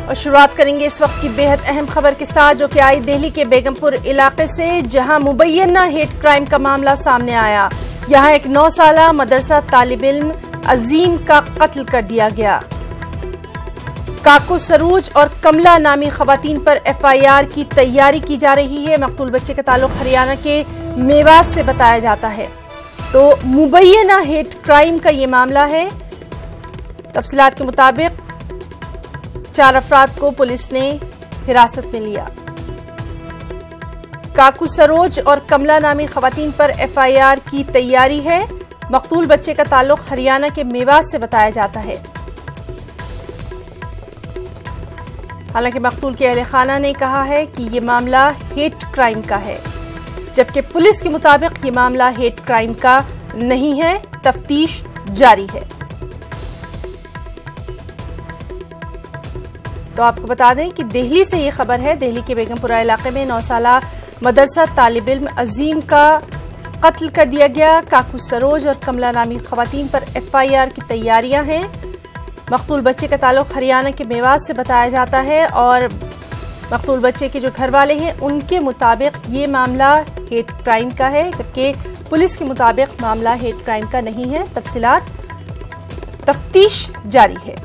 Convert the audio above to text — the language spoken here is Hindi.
और शुरुआत करेंगे इस वक्त की बेहद अहम खबर के साथ, जो कि आई दिल्ली के बेगमपुर इलाके से, जहां मुबैना हेट क्राइम का मामला सामने आया। यहां एक 9 साला मदरसा तालिब इल्म अजीम का कत्ल कर दिया गया। काकू सरूज और कमला नामी खवातीन पर FIR की तैयारी की जा रही है। मकतूल बच्चे का ताल्लुक हरियाणा के मेवात से बताया जाता है। तो मुबैना हेट क्राइम का ये मामला है। तफसीलात के मुताबिक 4 अफराद को पुलिस ने हिरासत में लिया। काकू सरोज और कमला नामी खवातीन पर FIR की तैयारी है। मकतूल बच्चे का ताल्लुक हरियाणा के मेवात से बताया जाता है। हालांकि मकतूल के अहले खाना ने कहा है कि ये मामला हेट क्राइम का है, जबकि पुलिस के मुताबिक ये मामला हेट क्राइम का नहीं है। तफ्तीश जारी है। तो आपको बता दें कि दिल्ली से ये खबर है। दिल्ली के बेगमपुरा इलाके में 9 साला मदरसा तालिब इल्म अजीम का कत्ल कर दिया गया। काकू सरोज और कमला नामी खवातीन पर FIR की तैयारियां हैं। मकतूल बच्चे का ताल्लुक हरियाणा के मेवात से बताया जाता है और मकतूल बच्चे के जो घर वाले हैं उनके मुताबिक ये मामला हेट क्राइम का है, जबकि पुलिस के मुताबिक मामला हेट क्राइम का नहीं है। तफसीलात तफ्तीश जारी है।